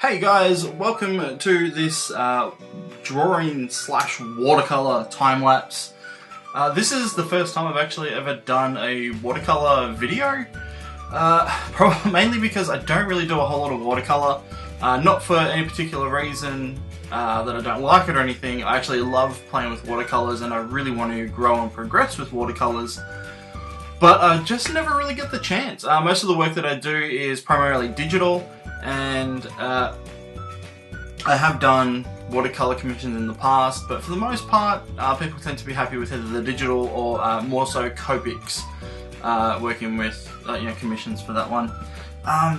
Hey guys, welcome to this drawing slash watercolor time lapse. This is the first time I've actually ever done a watercolor video. Mainly because I don't really do a whole lot of watercolor. Not for any particular reason that I don't like it or anything. I actually love playing with watercolors and I really want to grow and progress with watercolors. But I just never really get the chance. Most of the work that I do is primarily digital, and I have done watercolor commissions in the past, but for the most part people tend to be happy with either the digital or more so Copics, working with commissions for that one.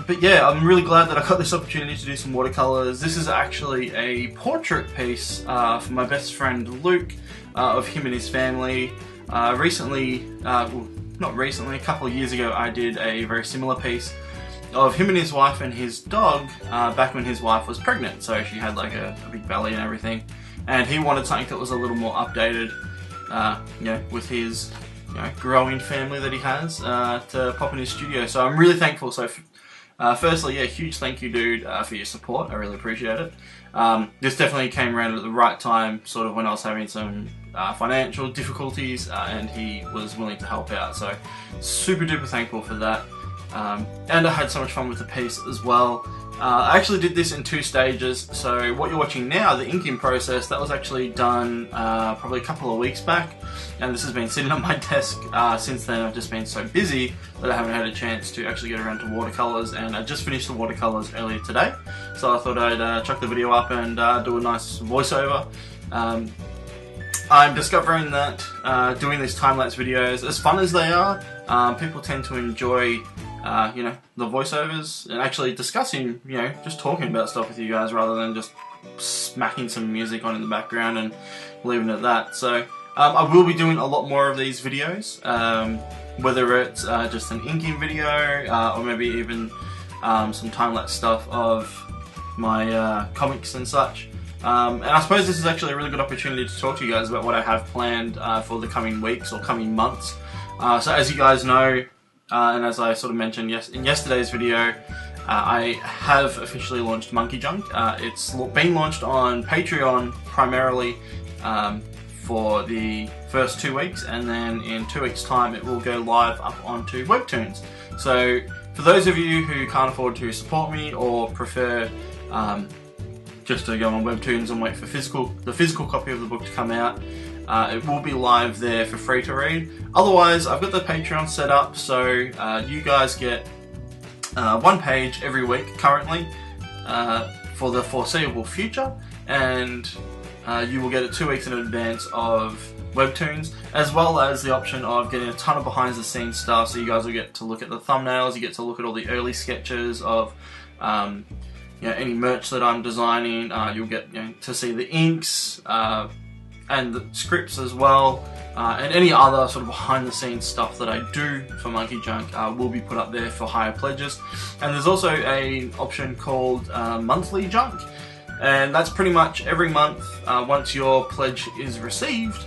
But yeah, I'm really glad that I got this opportunity to do some watercolors. This is actually a portrait piece for my best friend Luke, of him and his family. Not recently, a couple of years ago I did a very similar piece of him and his wife and his dog back when his wife was pregnant, so she had like a big belly and everything, and he wanted something that was a little more updated, with his growing family that he has, to pop in his studio. So I'm really thankful. So firstly, yeah, huge thank you, dude, for your support. I really appreciate it. This definitely came around at the right time, sort of when I was having some financial difficulties, and he was willing to help out, so super duper thankful for that. And I had so much fun with the piece as well. I actually did this in 2 stages, so what you're watching now, the inking process, that was actually done probably a couple of weeks back, and this has been sitting on my desk since then. I've just been so busy that I haven't had a chance to actually get around to watercolors, and I just finished the watercolors earlier today, so I thought I'd chuck the video up and do a nice voiceover. I'm discovering that doing these time-lapse videos, as fun as they are, people tend to enjoy the voiceovers and actually discussing, just talking about stuff with you guys rather than just smacking some music on in the background and leaving it at that. So I will be doing a lot more of these videos, whether it's just an inking video or maybe even some time-lapse stuff of my comics and such. And I suppose this is actually a really good opportunity to talk to you guys about what I have planned for the coming weeks or coming months. So as you guys know, and as I sort of mentioned in yesterday's video, I have officially launched Monkey Junk. It's been launched on Patreon primarily for the first 2 weeks, and then in 2 weeks time it will go live up onto Webtoons. So for those of you who can't afford to support me or prefer just to go on Webtoons and wait for the physical copy of the book to come out, it will be live there for free to read. Otherwise, I've got the Patreon set up, so you guys get 1 page every week currently for the foreseeable future, and you will get it 2 weeks in advance of Webtoons, as well as the option of getting a ton of behind the scenes stuff. So you guys will get to look at the thumbnails, you get to look at all the early sketches of any merch that I'm designing. You'll get to see the inks and the scripts as well, and any other sort of behind the scenes stuff that I do for Monkey Junk will be put up there for higher pledges. And there's also an option called Monthly Junk, and that's pretty much every month. Once your pledge is received,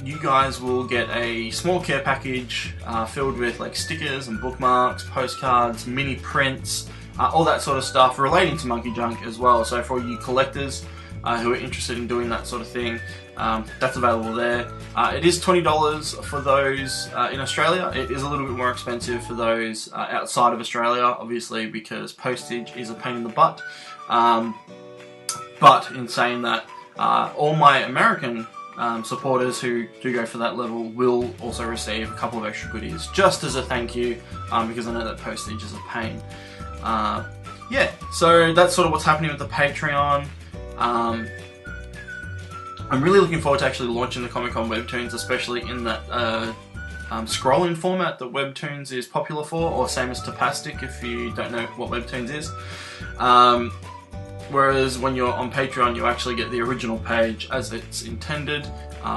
you guys will get a small care package filled with like stickers and bookmarks, postcards, mini prints, all that sort of stuff relating to Monkey Junk as well. So for you collectors who are interested in doing that sort of thing, that's available there. It is $20 for those in Australia. It is a little bit more expensive for those outside of Australia, obviously, because postage is a pain in the butt. But in saying that, all my American supporters who do go for that level will also receive a couple of extra goodies, just as a thank you, because I know that postage is a pain. Yeah, so that's sort of what's happening with the Patreon. I'm really looking forward to actually launching the comic on Webtoons, especially in that scrolling format that Webtoons is popular for, or same as Tapastic if you don't know what Webtoons is. Whereas when you're on Patreon, you actually get the original page as it's intended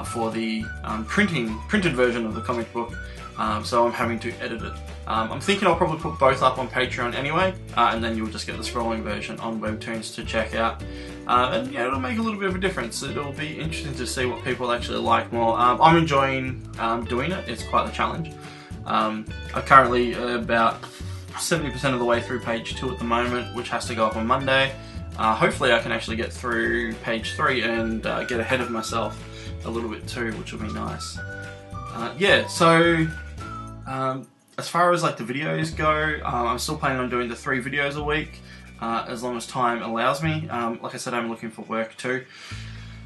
for the printed version of the comic book. So I'm having to edit it. I'm thinking I'll probably put both up on Patreon anyway, and then you'll just get the scrolling version on Webtoons to check out. And yeah, it'll make a little bit of a difference. It'll be interesting to see what people actually like more. I'm enjoying doing it. It's quite the challenge. I'm currently about 70% of the way through page 2 at the moment, which has to go up on Monday. hopefully I can actually get through page 3 and get ahead of myself a little bit too, which will be nice. Yeah, so as far as like the videos go, I'm still planning on doing the 3 videos a week, as long as time allows me. Like I said, I'm looking for work too.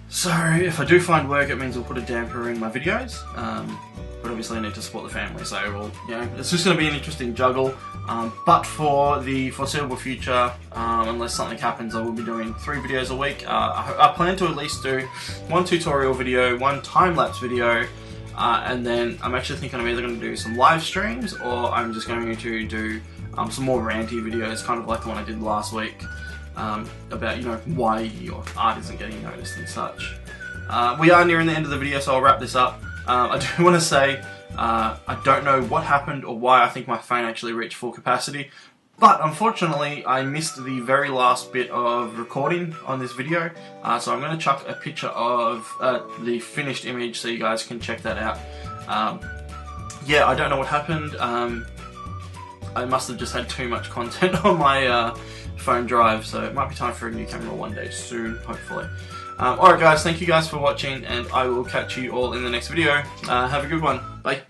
So if I do find work, it means I'll put a damper in my videos. But obviously I need to support the family, so it's just going to be an interesting juggle. But for the foreseeable future, unless something happens, I will be doing 3 videos a week. I plan to at least do 1 tutorial video, 1 time-lapse video, and then I'm actually thinking I'm either going to do some live streams, or I'm just going to do some more ranty videos, kind of like the one I did last week, about, you know, why your art isn't getting noticed and such. We are nearing the end of the video, so I'll wrap this up. I do want to say, I don't know what happened or why I think my phone actually reached full capacity, but unfortunately I missed the very last bit of recording on this video, so I'm going to chuck a picture of the finished image so you guys can check that out. Yeah, I don't know what happened. I must have just had too much content on my phone drive, so it might be time for a new camera one day soon, hopefully. Alright guys, thank you guys for watching, and I will catch you all in the next video. Have a good one. Bye.